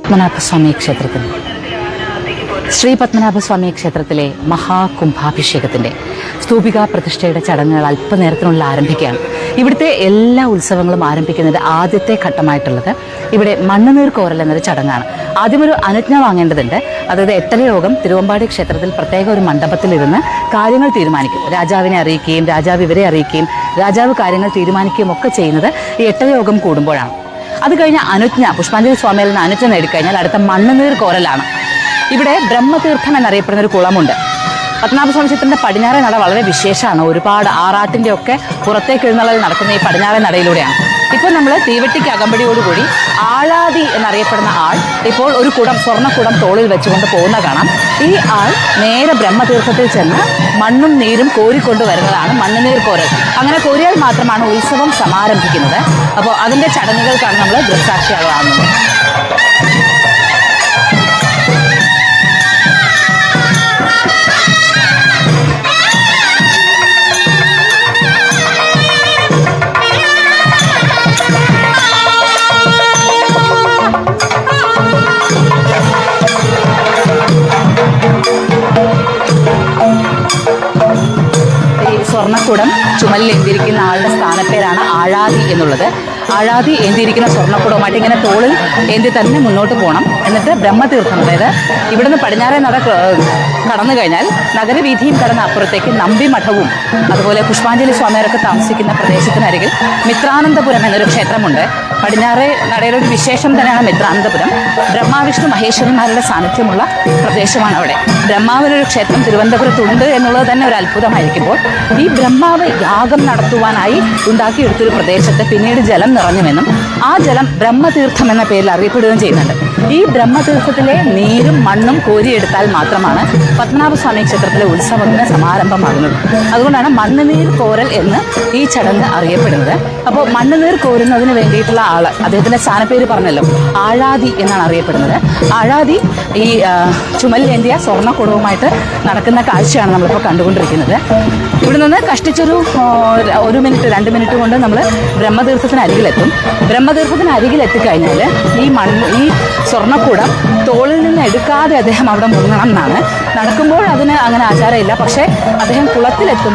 പത്മനാഭസ്വാമി ക്ഷേത്രത്തിൽ ശ്രീ പത്മനാഭസ്വാമി ക്ഷേത്രത്തിലെ മഹാകുംഭാഭിഷേകത്തിന്റെ സ്തൂപികാ പ്രതിഷ്ഠയുടെ ചടങ്ങുകൾ അല്പനേരത്തിനുള്ളിൽ ആരംഭിക്കുകയാണ്. ഇവിടുത്തെ എല്ലാ ഉത്സവങ്ങളും ആരംഭിക്കുന്നതിന്റെ ആദ്യത്തെ ഘട്ടമായിട്ടുള്ളത് ഇവിടെ മണ്ണുനീർ കോരൽ എന്നൊരു ചടങ്ങാണ്. ആദ്യം ഒരു അനുജ്ഞ വാങ്ങേണ്ടതുണ്ട്. അതായത് 8 യോഗം തിരുവമ്പാടി ക്ഷേത്രത്തിൽ പ്രത്യേക ഒരു മണ്ഡപത്തിലിരുന്ന് കാര്യങ്ങൾ തീരുമാനിക്കും. രാജാവിനെ അറിയിക്കുകയും രാജാവ് ഇവരെ അറിയിക്കുകയും രാജാവ് കാര്യങ്ങൾ തീരുമാനിക്കുകയും ഒക്കെ ചെയ്യുന്നത് ഈ 8 യോഗം കൂടുമ്പോഴാണ്. അത് കഴിഞ്ഞ അനുജ്ഞ പുഷ്പാഞ്ജലി സ്വാമിയിൽ നിന്ന് അനുജ്ഞ നേടിക്കഴിഞ്ഞാൽ അടുത്ത മണ്ണുനീർ കോരലാണ്. ഇവിടെ ബ്രഹ്മതീർത്ഥം എന്നറിയപ്പെടുന്ന ഒരു കുളമുണ്ട്. പത്മനാഭസ്വാമി ക്ഷേത്രത്തിന്റെ പടിഞ്ഞാറേ നട വളരെ വിശേഷമാണ്. ഒരുപാട് ആറാട്ടിന്റെ ഒക്കെ പുറത്തേക്ക് എഴുന്നള്ളൽ നടക്കുന്ന ഈ പടിഞ്ഞാറേ നടയിലൂടെയാണ്. ഇപ്പോൾ നമ്മൾ തീവെട്ടിക്ക് അകമ്പടിയോടുകൂടി ആഴാതി എന്നറിയപ്പെടുന്ന ആൾ ഇപ്പോൾ ഒരു സ്വർണ്ണക്കുടം തോളിൽ വെച്ചുകൊണ്ട് പോകുന്ന കാണാം. ഈ ആൾ നേരെ ബ്രഹ്മതീർത്ഥത്തിൽ ചെന്ന് മണ്ണും നീരും കോരിക്കൊണ്ട് വരുന്നതാണ് മണ്ണുനീർ കോരൽ. അങ്ങനെ കോരിയാൽ മാത്രമാണ് ഉത്സവം സമാരംഭിക്കുന്നത്. അപ്പോൾ അതിന്റെ ചടങ്ങുകൾക്കാണ് നമ്മൾ ദൃക്സാക്ഷികളാകുന്നത്. സ്വർണ്ണക്കുടം ചുമലിൽ ഏന്തിയിരിക്കുന്ന ആളുടെ സ്ഥാനപ്പേരാണ് ആഴാതി എന്നുള്ളത്. ആഴാതി ഏന്തിയിരിക്കുന്ന സ്വർണ്ണക്കുടവുമായിട്ട് ഇങ്ങനെ തോളിൽ ഏന്തി തന്നെ മുന്നോട്ട് പോകണം. എന്നിട്ട് ബ്രഹ്മതീർത്ഥം, അതായത് ഇവിടുന്ന് പടിഞ്ഞാറേ നട കടന്നു കഴിഞ്ഞാൽ നഗരവീഥിയും കടന്ന അപ്പുറത്തേക്ക് നമ്പിമഠവും അതുപോലെ പുഷ്പാഞ്ജലി സ്വാമിയരൊക്കെ താമസിക്കുന്ന പ്രദേശത്തിനരികിൽ മിത്രാനന്തപുരം എന്നൊരു ക്ഷേത്രമുണ്ട്. പടിഞ്ഞാറേ നടയുടെ ഒരു വിശേഷം തന്നെയാണ് മിത്രാനന്തപുരം. ബ്രഹ്മാവിഷ്ണു മഹേശ്വരന്മാരുടെ സാന്നിധ്യമുള്ള പ്രദേശമാണ് അവിടെ. ബ്രഹ്മാവിനൊരു ക്ഷേത്രം തിരുവനന്തപുരത്തുണ്ട് എന്നുള്ളത് തന്നെ ഒരു അത്ഭുതമായിരിക്കുമ്പോൾ ഈ ബ്രഹ്മാവ് യാഗം നടത്തുവാനായി ഉണ്ടാക്കിയെടുത്തൊരു പ്രദേശത്ത് പിന്നീട് ജലം നിറഞ്ഞുവെന്നും ആ ജലം ബ്രഹ്മതീർത്ഥം എന്ന പേരിൽ അറിയപ്പെടുകയും ചെയ്യുന്നുണ്ട്. ഈ ബ്രഹ്മതീർത്ഥത്തിലെ നീരും മണ്ണും കോരിയെടുത്താൽ മാത്രമാണ് പത്മനാഭസ്വാമി ക്ഷേത്രത്തിലെ ഉത്സവത്തിന് സമാരംഭമാകുന്നത്. അതുകൊണ്ടാണ് മണ്ണുനീർ കോരൽ എന്ന് ഈ ചടങ്ങ് അറിയപ്പെടുന്നത്. അപ്പോൾ മണ്ണുനീർ കോരുന്നതിന് വേണ്ടിയിട്ടുള്ള ആള്, അദ്ദേഹത്തിന്റെ സ്ഥാനപ്പേര് പറഞ്ഞല്ലോ, ആഴാതി എന്നാണ് അറിയപ്പെടുന്നത്. ആഴാതി ഈ ചുമലിലേന്തിയ സ്വർണ്ണക്കുടവുമായിട്ട് നടക്കുന്ന കാഴ്ചയാണ് നമ്മളിപ്പോൾ കണ്ടുകൊണ്ടിരിക്കുന്നത്. ഇവിടെ നിന്ന് കഷ്ടിച്ചൊരു 1 മിനിറ്റ് 2 മിനിറ്റ് കൊണ്ട് നമ്മൾ ബ്രഹ്മതീർത്ഥത്തിന് അരികിലെത്തും. ബ്രഹ്മതീർത്ഥത്തിന് അരികിലെത്തിക്കഴിഞ്ഞാൽ ഈ സ്വർണ്ണക്കുടം തോളിൽ നിന്ന് എടുക്കാതെ അദ്ദേഹം അവിടെ മുങ്ങണം എന്നാണ്. നടക്കുമ്പോൾ അതിന് അങ്ങനെ ആചാരമില്ല. പക്ഷേ അദ്ദേഹം കുളത്തിലെത്തും